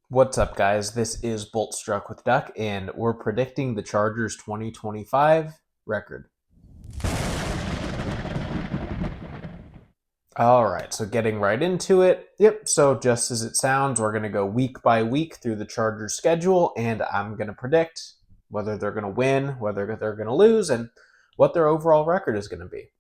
What's up, guys? This is Bolt Struck with Duck, and we're predicting the Chargers 2025 record. All right, so getting right into it. Yep, so just as it sounds, we're going to go week by week through the Chargers schedule, and I'm going to predict whether they're going to win, whether they're going to lose, and what their overall record is going to be.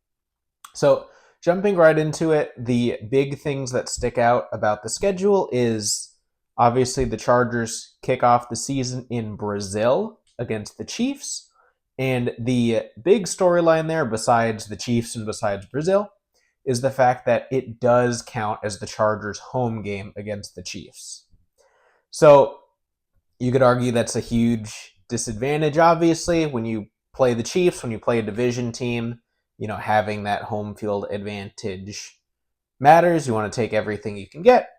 So, jumping right into it, the big things that stick out about the schedule is obviously the Chargers kick off the season in Brazil against the Chiefs. And the big storyline there, besides the Chiefs and besides Brazil, is the fact that it does count as the Chargers' home game against the Chiefs. So you could argue that's a huge disadvantage, obviously, when you play the Chiefs, when you play a division team, having that home field advantage matters. You want to take everything you can get.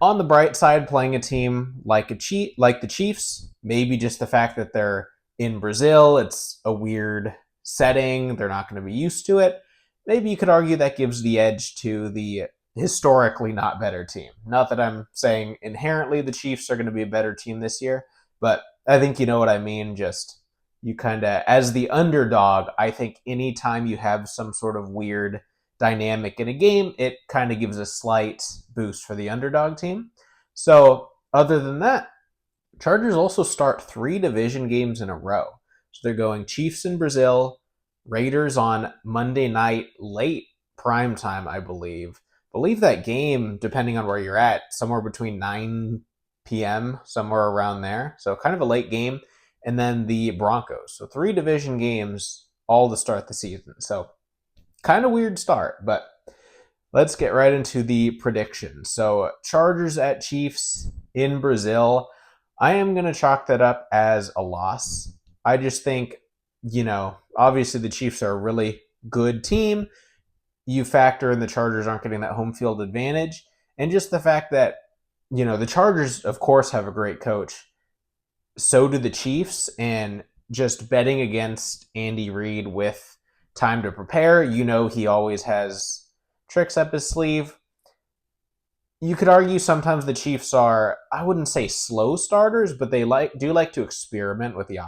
On the bright side, playing a team like the Chiefs, maybe just the fact that they're in Brazil, it's a weird setting. They're not going to be used to it. Maybe you could argue that gives the edge to the historically not better team. Not that I'm saying inherently the Chiefs are going to be a better team this year, but I think you know what I mean. Just you kind of, as the underdog, I think anytime you have some sort of weird dynamic in a game, it kind of gives a slight boost for the underdog team. So, other than that, Chargers also start 3 division games in a row. So they're going Chiefs in Brazil, Raiders on Monday night, late prime time, I believe. Believe that game, depending on where you're at, somewhere between 9 p.m., somewhere around there. So kind of a late game. And then the Broncos. So 3 division games all to start the season. So kind of weird start, but let's get right into the predictions. So Chargers at Chiefs in Brazil. I am going to chalk that up as a loss. I just think, obviously the Chiefs are a really good team. You factor in the Chargers aren't getting that home field advantage. And just the fact that, the Chargers, of course, have a great coach. So do the Chiefs. And just betting against Andy Reid with time to prepare, he always has tricks up his sleeve. You could argue sometimes the Chiefs are, I wouldn't say slow starters, but they do like to experiment with the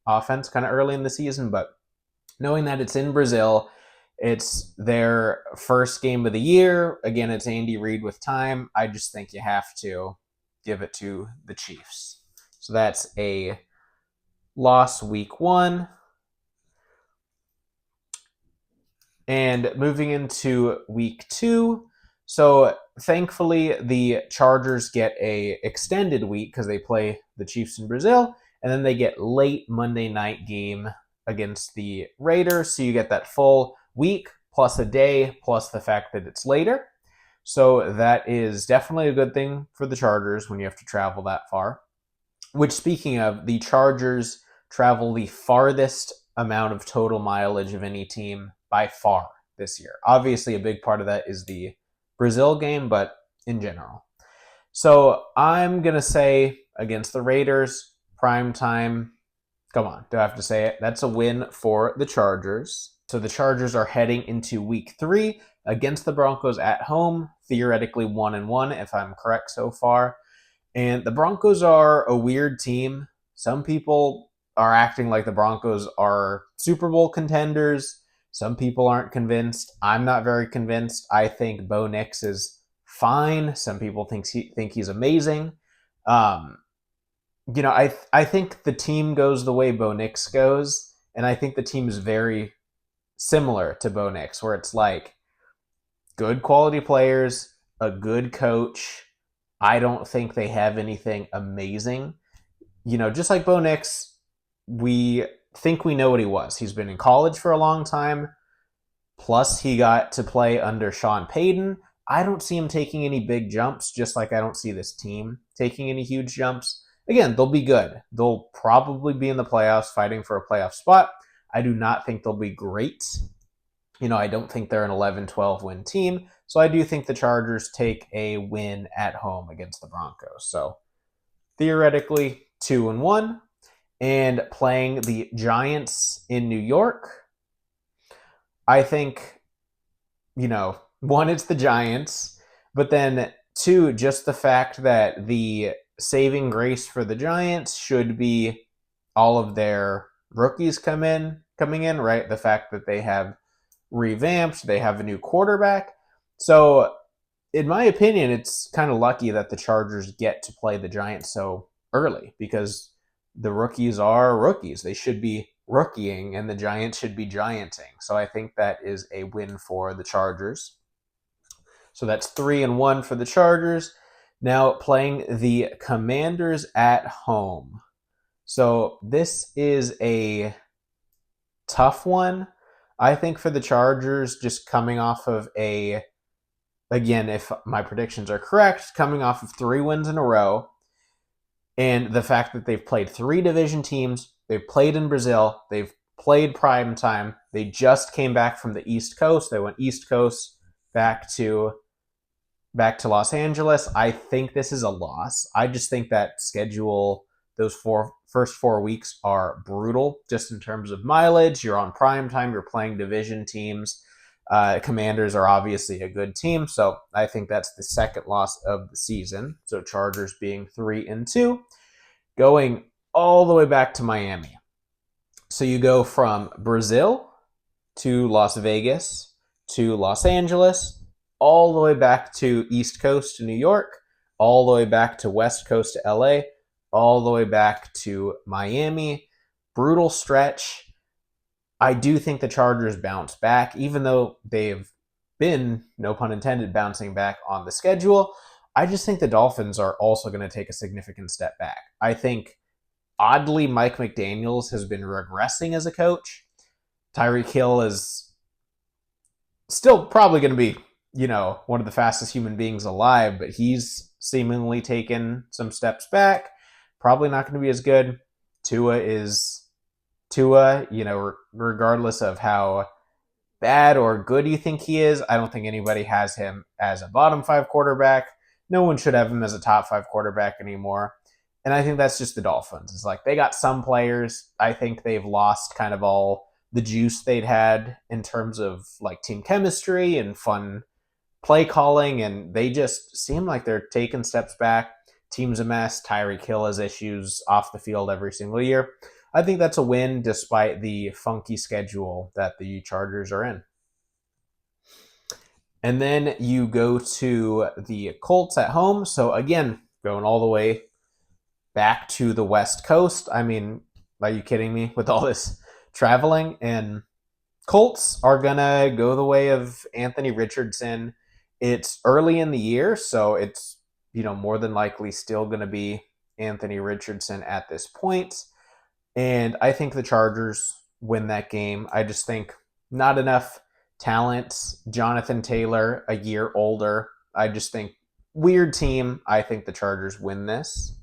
offense kind of early in the season. But knowing that it's in Brazil, it's their first game of the year. Again, it's Andy Reid with time. I just think you have to give it to the Chiefs. So that's a loss week 1. And moving into week 2, so thankfully the Chargers get a extended week because they play the Chiefs in Brazil, and then they get late Monday night game against the Raiders. So you get that full week plus a day plus the fact that it's later. So that is definitely a good thing for the Chargers when you have to travel that far. Which, speaking of, the Chargers travel the farthest amount of total mileage of any team by far this year. Obviously, a big part of that is the Brazil game, but in general. So I'm going to say against the Raiders, prime time. Come on, do I have to say it? That's a win for the Chargers. So the Chargers are heading into week 3 against the Broncos at home, theoretically 1-1 if I'm correct so far. And the Broncos are a weird team. Some people are acting like the Broncos are Super Bowl contenders. Some people aren't convinced. I'm not very convinced. I think Bo Nix is fine. Some people think he's amazing. I think the team goes the way Bo Nix goes, and I think the team is very similar to Bo Nix, where it's like good quality players, a good coach. I don't think they have anything amazing. Just like Bo Nix, we think we know what he was. He's been in college for a long time. Plus, he got to play under Sean Payton. I don't see him taking any big jumps, just like I don't see this team taking any huge jumps. Again, they'll be good. They'll probably be in the playoffs, fighting for a playoff spot. I do not think they'll be great. I don't think they're an 11-12 win team. So I do think the Chargers take a win at home against the Broncos. So theoretically 2-1. And playing the Giants in New York, I think, one, it's the Giants, but then Two, just the fact that the saving grace for the Giants should be all of their rookies coming in, right? The fact that they have revamped, they have a new quarterback. So, in my opinion, it's kind of lucky that the Chargers get to play the Giants so early because the rookies are rookies. They should be rookieing and the Giants should be gianting. So I think that is a win for the Chargers. So that's 3-1 for the Chargers. Now playing the Commanders at home. So this is a tough one. I think for the Chargers, just coming off of again, if my predictions are correct, coming off of 3 wins in a row, and the fact that they've played 3 division teams, they've played in Brazil, they've played prime time, they just came back from the East Coast, they went East Coast back to Los Angeles. I think this is a loss. I just think that schedule, those first 4 weeks are brutal, just in terms of mileage. You're on prime time. You're playing division teams. Commanders are obviously a good team, so I think that's the second loss of the season. So Chargers being 3-2, going all the way back to Miami. So you go from Brazil to Las Vegas to Los Angeles, all the way back to East Coast to New York, all the way back to West Coast to LA, all the way back to Miami. Brutal stretch. I do think the Chargers bounce back, even though they've been, no pun intended, bouncing back on the schedule. I just think the Dolphins are also going to take a significant step back. I think, oddly, Mike McDaniels has been regressing as a coach. Tyreek Hill is still probably going to be, one of the fastest human beings alive, but he's seemingly taken some steps back. Probably not going to be as good. Tua, regardless of how bad or good you think he is, I don't think anybody has him as a bottom 5 quarterback. No one should have him as a top 5 quarterback anymore. And I think that's just the Dolphins. It's like they got some players. I think they've lost kind of all the juice they'd had in terms of like team chemistry and fun play calling, and they just seem like they're taking steps back. Team's a mess. Tyreek Hill has issues off the field every single year. I think that's a win despite the funky schedule that the Chargers are in. And then you go to the Colts at home. So again, going all the way back to the West Coast. I mean, are you kidding me with all this traveling? And Colts are going to go the way of Anthony Richardson. It's early in the year, so it's, more than likely still going to be Anthony Richardson at this point. And I think the Chargers win that game. I just think not enough talent. Jonathan Taylor, a year older. I just think weird team. I think the Chargers win this.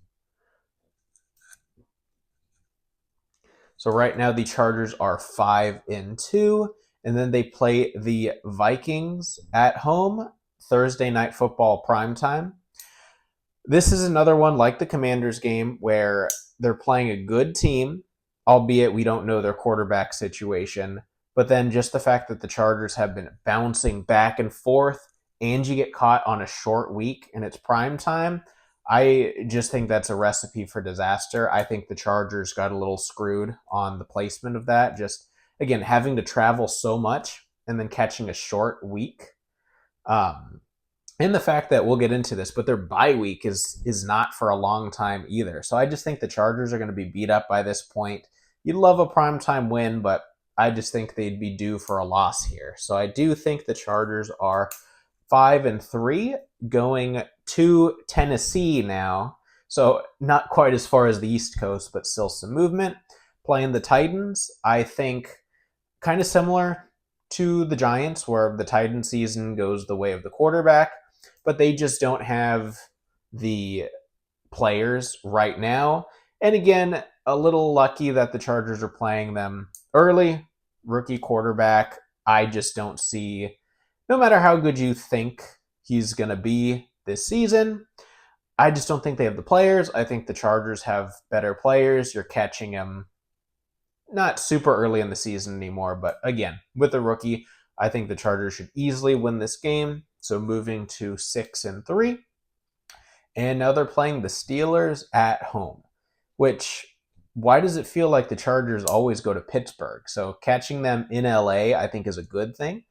So right now the Chargers are 5-2, and then they play the Vikings at home, Thursday Night Football primetime. This is another one like the Commanders game where they're playing a good team, albeit we don't know their quarterback situation. But then just the fact that the Chargers have been bouncing back and forth, and you get caught on a short week and it's prime time, I just think that's a recipe for disaster. I think the Chargers got a little screwed on the placement of that. Just, again, having to travel so much and then catching a short week. And the fact that we'll get into this, but their bye week is not for a long time either. So I just think the Chargers are going to be beat up by this point. You'd love a primetime win, but I just think they'd be due for a loss here. So I do think the Chargers are 5-3, going to Tennessee now. So not quite as far as the East Coast, but still some movement. Playing the Titans, I think kind of similar to the Giants, where the Titan season goes the way of the quarterback, but they just don't have the players right now. And again, a little lucky that the Chargers are playing them early. Rookie quarterback, I just don't see, no matter how good you think he's going to be this season, I just don't think they have the players. I think the Chargers have better players. You're catching them not super early in the season anymore, but again, with a rookie, I think the Chargers should easily win this game. So moving to 6-3. And now they're playing the Steelers at home, which why does it feel like the Chargers always go to Pittsburgh? So catching them in LA, I think, is a good thing.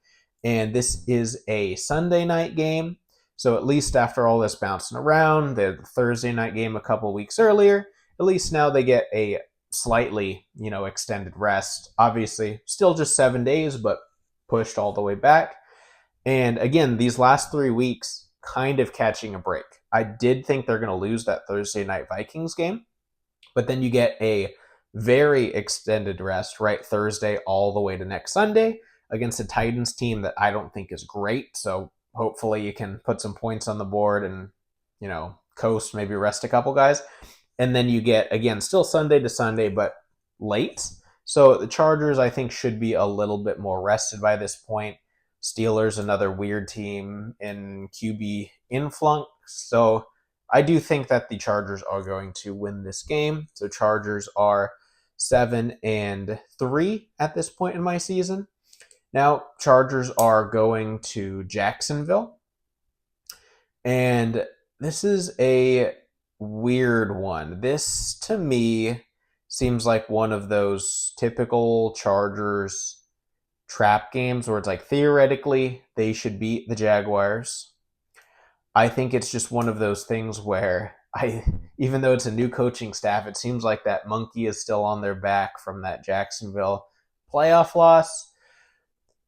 And this is a Sunday night game. So at least after all this bouncing around, the Thursday night game a couple weeks earlier, at least now they get a slightly, extended rest. Obviously, still just 7 days, but pushed all the way back. And again, these last 3 weeks, kind of catching a break. I did think they're going to lose that Thursday night Vikings game, but then you get a very extended rest right Thursday all the way to next Sunday against a Titans team that I don't think is great. So hopefully you can put some points on the board and, coast, maybe rest a couple guys. And then you get, again, still Sunday to Sunday, but late. So the Chargers, I think, should be a little bit more rested by this point. Steelers, another weird team in QB influx. So I do think that the Chargers are going to win this game. So Chargers are 7-3 at this point in my season. Now, Chargers are going to Jacksonville. And this is a weird one. This, to me, seems like one of those typical Chargers trap games where it's like theoretically they should beat the Jaguars. I think it's just one of those things where even though it's a new coaching staff, it seems like that monkey is still on their back from that Jacksonville playoff loss.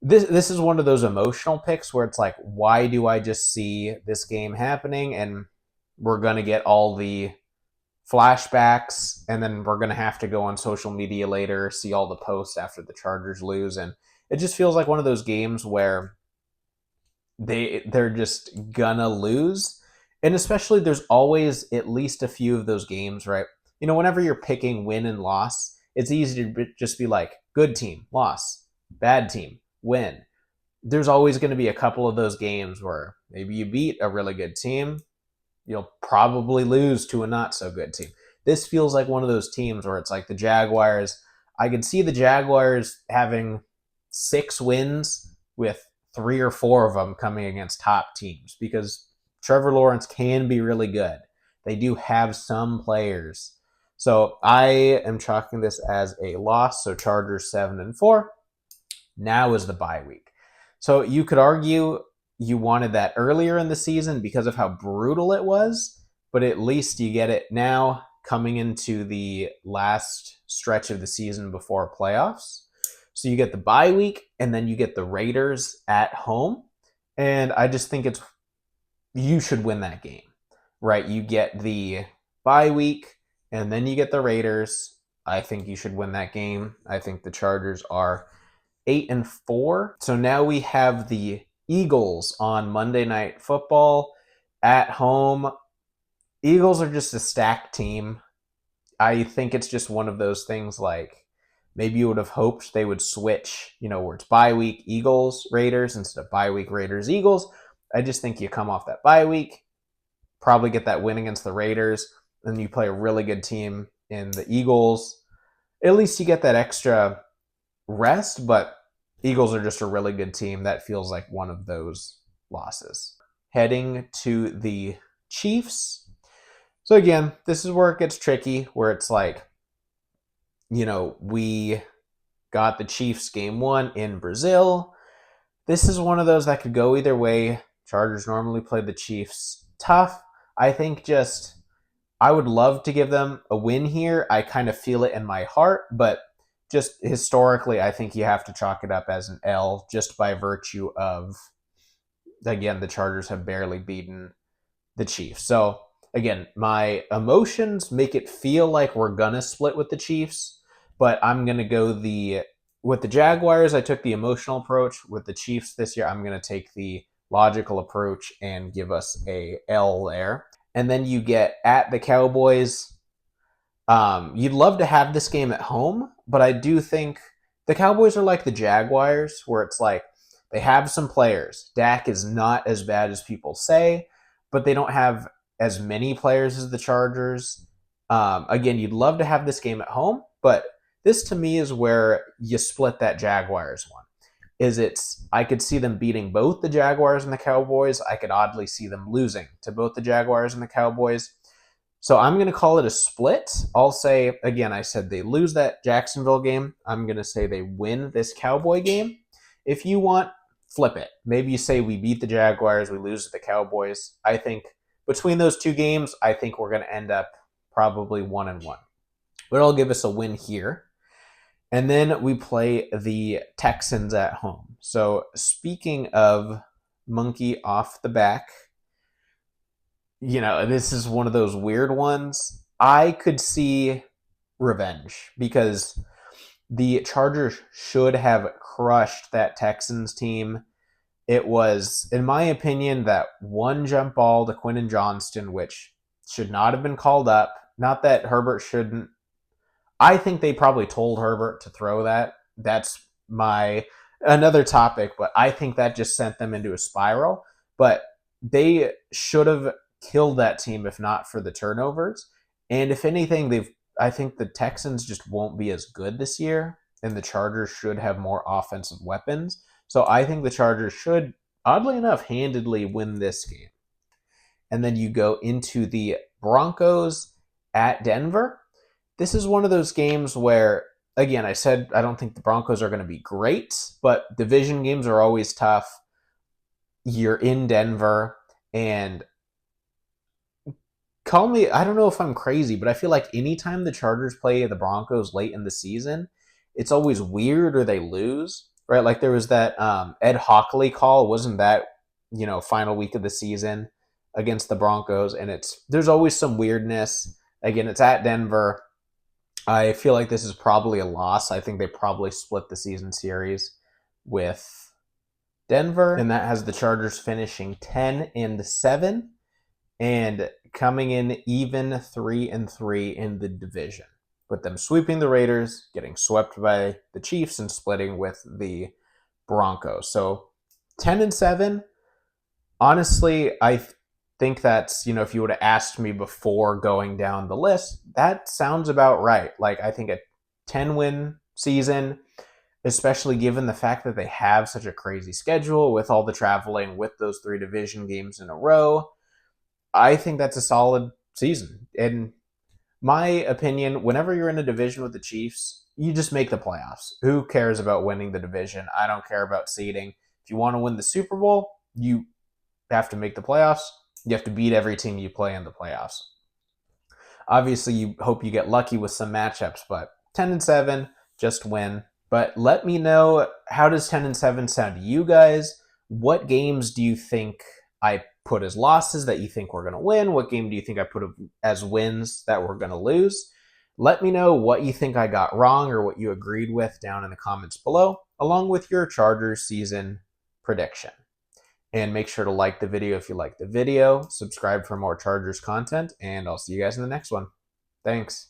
This is one of those emotional picks where it's like, why do I just see this game happening? And we're going to get all the flashbacks, and then we're going to have to go on social media later, see all the posts after the Chargers lose. And it just feels like one of those games where they're just gonna lose. And especially there's always at least a few of those games, right? Whenever you're picking win and loss, it's easy to just be like, good team, loss, bad team, win. There's always going to be a couple of those games where maybe you beat a really good team, you'll probably lose to a not so good team. This feels like one of those teams where it's like the Jaguars. I could see the Jaguars having 6 wins with 3 or 4 of them coming against top teams because Trevor Lawrence can be really good. They do have some players. So I am chalking this as a loss. So Chargers 7-4. Now is the bye week. So you could argue you wanted that earlier in the season because of how brutal it was, but at least you get it now coming into the last stretch of the season before playoffs. So you get the bye week, and then you get the Raiders at home. And I just think you should win that game, right? You get the bye week, and then you get the Raiders. I think you should win that game. I think the Chargers are 8-4. So now we have the Eagles on Monday Night Football at home. Eagles are just a stacked team. I think it's just one of those things like maybe you would have hoped they would switch, where it's bye week Eagles, Raiders instead of bye week Raiders, Eagles. I just think you come off that bye week, probably get that win against the Raiders, and you play a really good team in the Eagles. At least you get that extra rest, but Eagles are just a really good team. That feels like one of those losses. Heading to the Chiefs. So again, this is where it gets tricky, where it's like, we got the Chiefs game 1 in Brazil. This is one of those that could go either way. Chargers normally play the Chiefs tough. I think I would love to give them a win here. I kind of feel it in my heart, but just historically, I think you have to chalk it up as an L just by virtue of, again, the Chargers have barely beaten the Chiefs. So again, my emotions make it feel like we're going to split with the Chiefs, but I'm going to go with the Jaguars, I took the emotional approach. With the Chiefs this year, I'm going to take the logical approach and give us a L there. And then you get at the Cowboys. You'd love to have this game at home, but I do think the Cowboys are like the Jaguars, where it's like they have some players. Dak is not as bad as people say, but they don't have as many players as the Chargers. Again, you'd love to have this game at home, but this to me is where you split that Jaguars one. I could see them beating both the Jaguars and the Cowboys. I could oddly see them losing to both the Jaguars and the Cowboys. So I'm going to call it a split. I'll say, again, I said they lose that Jacksonville game. I'm going to say they win this Cowboy game. If you want, flip it. Maybe you say we beat the Jaguars, we lose to the Cowboys. I think between those two games, I think we're going to end up probably 1-1. But it'll give us a win here. And then we play the Texans at home. So speaking of monkey off the back, this is one of those weird ones. I could see revenge because the Chargers should have crushed that Texans team. It was, in my opinion, that one jump ball to Quentin Johnston, which should not have been called up. Not that Herbert shouldn't. I think they probably told Herbert to throw that. That's another topic, but I think that just sent them into a spiral. But they should have killed that team if not for the turnovers. And if anything, I think the Texans just won't be as good this year, and the Chargers should have more offensive weapons. So I think the Chargers should, oddly enough, handedly win this game. And then you go into the Broncos at Denver. This is one of those games where, again, I said I don't think the Broncos are going to be great, but division games are always tough. You're in Denver, and call me, I don't know if I'm crazy, but I feel like anytime the Chargers play the Broncos late in the season, it's always weird or they lose, right? Like there was that Ed Hockley call, wasn't that, final week of the season against the Broncos, and there's always some weirdness. Again, it's at Denver. I feel like this is probably a loss. I think they probably split the season series with Denver, and that has the Chargers finishing 10-7 and coming in even 3-3 in the division, with them sweeping the Raiders, getting swept by the Chiefs, and splitting with the Broncos. So 10-7. Honestly, I think that's, if you would have asked me before going down the list, that sounds about right. Like, I think a 10-win season, especially given the fact that they have such a crazy schedule with all the traveling, with those 3 division games in a row, I think that's a solid season. In my opinion, whenever you're in a division with the Chiefs, you just make the playoffs. Who cares about winning the division? I don't care about seeding. If you want to win the Super Bowl, you have to make the playoffs. You have to beat every team you play in the playoffs. Obviously, you hope you get lucky with some matchups, but 10-7, just win. But let me know, how does 10-7 sound to you guys? What games do you think I put as losses that you think we're going to win? What game do you think I put as wins that we're going to lose? Let me know what you think I got wrong or what you agreed with down in the comments below, along with your Chargers season prediction. And make sure to like the video if you like the video, subscribe for more Chargers content, and I'll see you guys in the next one. Thanks.